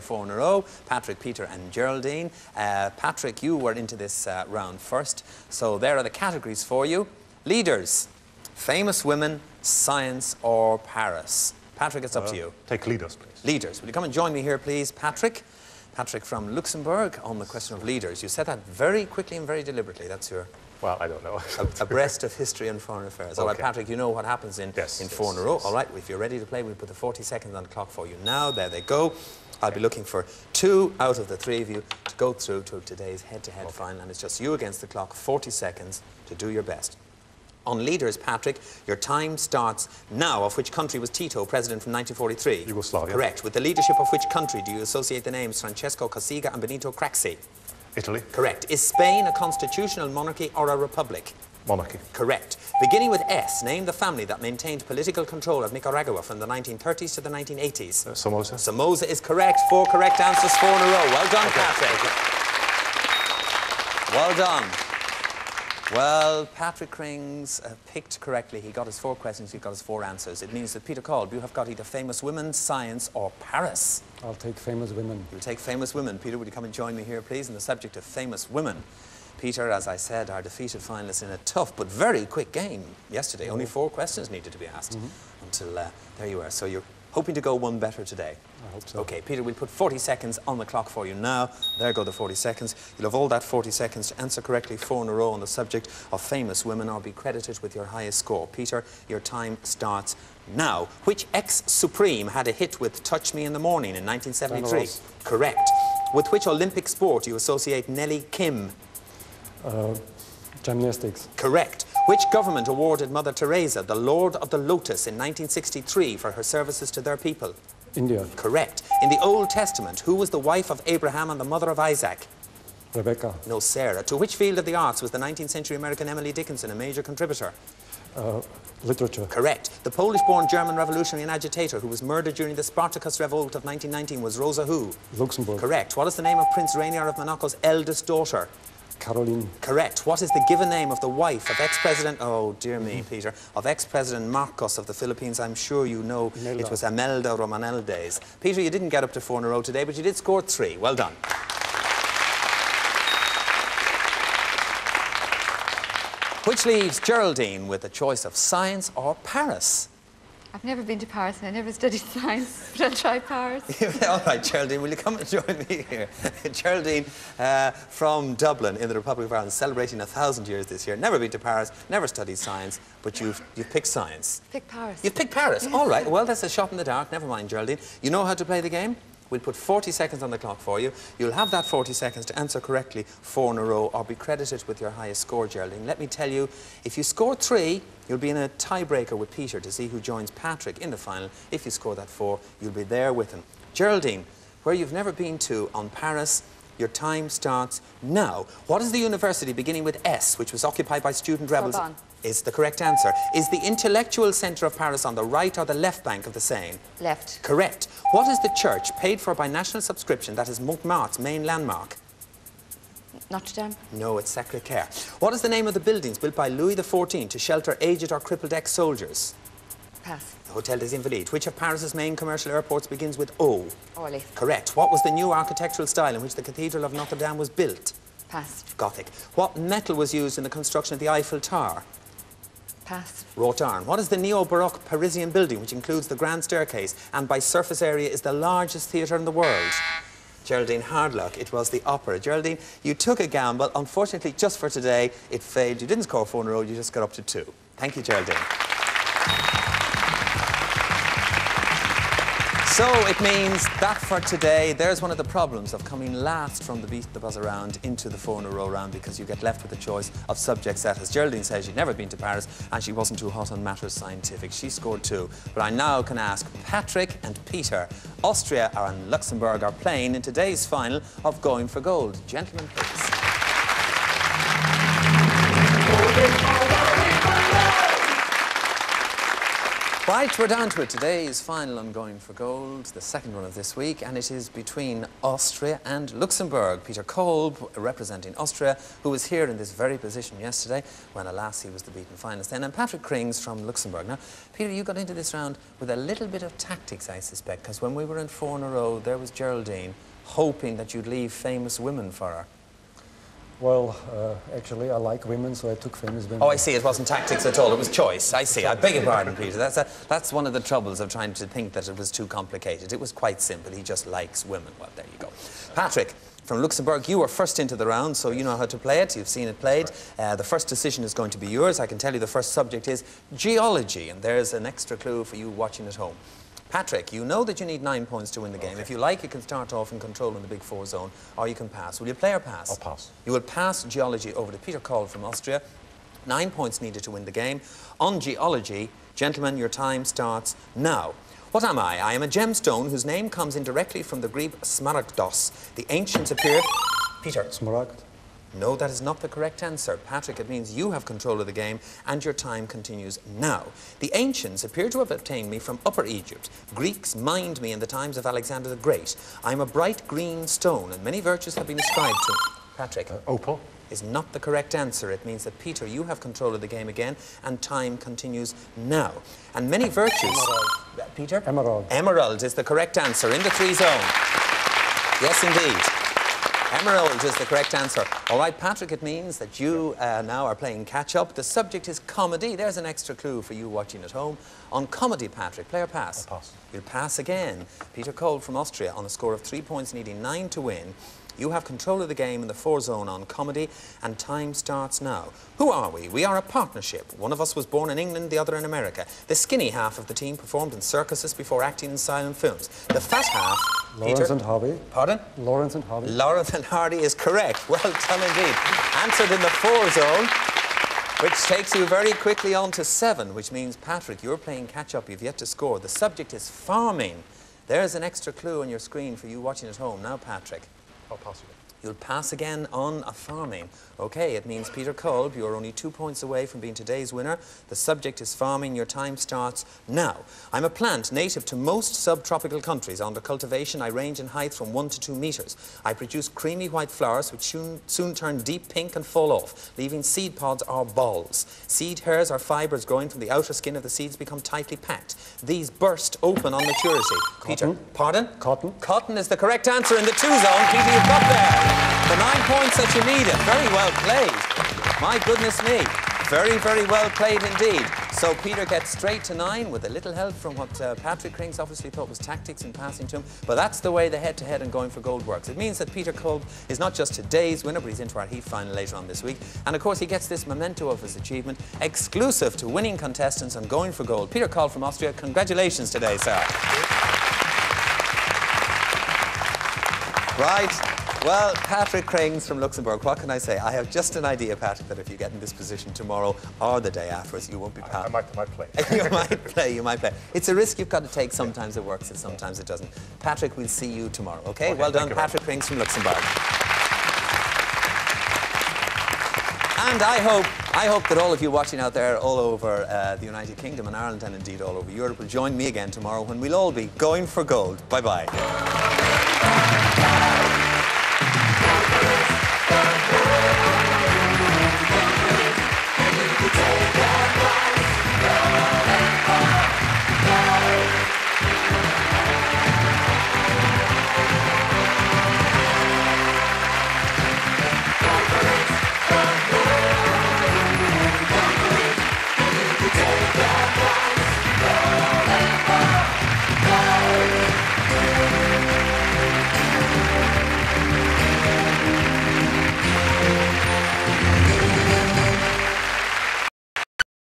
4 in a row. Patrick, Peter and Geraldine. Patrick, you were into this round first. So there are the categories for you. Leaders, famous women, science or Paris. Patrick, it's up to you. Take leaders, please. Leaders. Will you come and join me here, please, Patrick? Patrick from Luxembourg on the question of leaders. You said that very quickly and very deliberately. That's your... Well, I don't know. abreast of history and foreign affairs. All right, Patrick, you know what happens in 4 in a row. All right, if you're ready to play, we'll put the 40 seconds on the clock for you now. There they go. I'll be looking for 2 out of the 3 of you to go through to today's head-to-head final, and it's just you against the clock, 40 seconds to do your best. On leaders, Patrick, your time starts now. Of which country was Tito president from 1943? Yugoslavia. Correct. With the leadership of which country do you associate the names Francesco Cossiga and Benito Craxi? Italy. Correct. Is Spain a constitutional monarchy or a republic? Monarchy. Correct. Beginning with S, name the family that maintained political control of Nicaragua from the 1930s to the 1980s. Somoza. Somoza is correct. 4 correct answers, 4 in a row. Well done, Patrick. Well done. Well, Patrick Krings picked correctly. He got his 4 questions, he got his 4 answers. It means that Peter Kolb, you have got either famous women, science or Paris. I'll take famous women. You'll take famous women. Peter, would you come and join me here, please, on the subject of famous women? Peter, as I said, our defeated finalists in a tough but very quick game yesterday. Only 4 questions needed to be asked until there you are. So you're hoping to go one better today? I hope so. OK, Peter, we'll put 40 seconds on the clock for you now. There go the 40 seconds. You'll have all that 40 seconds to answer correctly 4 in a row on the subject of famous women or be credited with your highest score. Peter, your time starts now. Which ex-Supreme had a hit with Touch Me in the Morning in 1973? Correct. With which Olympic sport do you associate Nellie Kim? Gymnastics. Correct. Which government awarded Mother Teresa the Lord of the Lotus in 1963 for her services to their people? India. Correct. In the Old Testament, who was the wife of Abraham and the mother of Isaac? Rebecca. No, Sarah. To which field of the arts was the 19th century American Emily Dickinson a major contributor? Literature. Correct. The Polish-born German revolutionary and agitator who was murdered during the Spartacus revolt of 1919 was Rosa who? Luxembourg. Correct. What is the name of Prince Rainier of Monaco's eldest daughter? Caroline. Correct. What is the given name of the wife of ex-president, oh dear me, Peter, of ex-president Marcos of the Philippines? I'm sure you know It was Imelda Romaneldes. Peter, you didn't get up to 4 in a row today, but you did score 3. Well done. Which leaves Geraldine with a choice of science or Paris? I've never been to Paris and I never studied science, but I'll try Paris. All right, Geraldine, will you come and join me here? Geraldine from Dublin in the Republic of Ireland, celebrating 1,000 years this year. Never been to Paris, never studied science, but you've picked science. Pick Paris. You've picked Paris? Yes. All right, well, that's a shot in the dark. Never mind, Geraldine. You know how to play the game? We'll put 40 seconds on the clock for you. You'll have that 40 seconds to answer correctly 4 in a row or be credited with your highest score, Geraldine. Let me tell you, if you score 3, you'll be in a tiebreaker with Peter to see who joins Patrick in the final. If you score that 4, you'll be there with him. Geraldine, where you've never been to on Paris, your time starts now. What is the university beginning with S, which was occupied by student rebels? Sorbonne. Is the correct answer. Is the intellectual centre of Paris on the right or the left bank of the Seine? Left. Correct. What is the church paid for by national subscription that is Montmartre's main landmark? Notre Dame. No, it's Sacré-Cœur. What is the name of the buildings built by Louis XIV to shelter aged or crippled ex-soldiers? Pass. The Hotel des Invalides. Which of Paris's main commercial airports begins with O? Orly. Correct. What was the new architectural style in which the Cathedral of Notre Dame was built? Pass. Gothic. What metal was used in the construction of the Eiffel Tower? Pass. Wrought iron. What is the neo-Baroque Parisian building which includes the grand staircase and by surface area is the largest theatre in the world? Geraldine, hard luck. It was the Opera. Geraldine, you took a gamble. Unfortunately, just for today, it failed. You didn't score 4 in a row, you just got up to 2. Thank you, Geraldine. So it means that for today, there's one of the problems of coming last from the Beat the Buzz Around into the 4 in a row round, because you get left with a choice of subjects that, as Geraldine says, she'd never been to Paris and she wasn't too hot on matters scientific. She scored 2. But I now can ask Patrick and Peter. Austria and Luxembourg are playing in today's final of Going for Gold. Gentlemen, please. By Right, we're down to it. Today's final on Going for Gold, the second one of this week, and it is between Austria and Luxembourg. Peter Kolb, representing Austria, who was here in this very position yesterday, when alas he was the beaten finalist then, and Patrick Krings from Luxembourg. Now, Peter, you got into this round with a little bit of tactics, I suspect, because when we were in 4 in a row, there was Geraldine hoping that you'd leave famous women for her. Well, actually, I like women, so I took famous women. Oh, I see. It wasn't tactics at all. It was choice. I see. I beg your pardon, Peter. That's one of the troubles of trying to think that it was too complicated. It was quite simple. He just likes women. Well, there you go. Patrick, from Luxembourg, you were first into the round, so you know how to play it. You've seen it played. The first decision is going to be yours. I can tell you the first subject is geology, and there's an extra clue for you watching at home. Patrick, you know that you need 9 points to win the game. If you like, you can start off in control in the Big Four zone, or you can pass. Will you play or pass? I'll pass. You will pass geology over to Peter Kolb from Austria. 9 points needed to win the game. On geology, gentlemen, your time starts now. What am I? I am a gemstone whose name comes indirectly from the Greek smaragdos. The ancients appear... Peter. Smaragd. No, that is not the correct answer. Patrick, it means you have control of the game and your time continues now. The ancients appear to have obtained me from Upper Egypt. Greeks mined me in the times of Alexander the Great. I am a bright green stone and many virtues have been ascribed to me. Patrick. Opal. Is not the correct answer. It means that, Peter, you have control of the game again and time continues now. And many virtues... Emerald. Peter? Emerald. Emerald is the correct answer in the 3 zone. Yes, indeed. Emerald is the correct answer. All right, Patrick, it means that you now are playing catch-up. The subject is comedy. There's an extra clue for you watching at home. On comedy, Patrick, play or pass? I'll pass. You'll pass again. Peter Kolb from Austria on a score of 3 points, needing 9 to win. You have control of the game in the 4 zone on comedy, and time starts now. Who are we? We are a partnership. One of us was born in England, the other in America. The skinny half of the team performed in circuses before acting in silent films. The fat half... Lawrence Peter? and Harvey. Pardon? Lawrence and Harvey. Lawrence and Hardy is correct. Well done indeed. Answered in the 4 zone, which takes you very quickly on to 7, which means, Patrick, you're playing catch-up. You've yet to score. The subject is farming. There's an extra clue on your screen for you watching at home. Now, Patrick. I'll pass again. You'll pass again on a farming. Okay, it means, Peter Kolb, you're only 2 points away from being today's winner. The subject is farming. Your time starts now. I'm a plant native to most subtropical countries. Under cultivation, I range in height from 1 to 2 meters. I produce creamy white flowers which soon turn deep pink and fall off, leaving seed pods or balls. Seed hairs or fibers growing from the outer skin of the seeds become tightly packed. These burst open on maturity. Peter, pardon? Cotton. Cotton is the correct answer in the 2 zone. Peter, you've got there. The 9 points that you needed. Very well played. My goodness me. Very, very well played indeed. So Peter gets straight to 9 with a little help from what Patrick Krings obviously thought was tactics in passing to him. But that's the way the head-to-head and Going for Gold works. It means that Peter Kolb is not just today's winner, but he's into our heat final later on this week. And of course, he gets this memento of his achievement, exclusive to winning contestants on Going for Gold. Peter Kolb from Austria, congratulations today, sir. Right. Well, Patrick Krings from Luxembourg, what can I say? I have just an idea, Patrick, that if you get in this position tomorrow or the day afterwards, you won't be I might play. You might play. It's a risk you've got to take. Sometimes it works and sometimes it doesn't. Patrick, we'll see you tomorrow, okay? Well done, Patrick Krings from Luxembourg. And I hope that all of you watching out there all over the United Kingdom and Ireland and indeed all over Europe will join me again tomorrow when we'll all be going for gold. Bye-bye.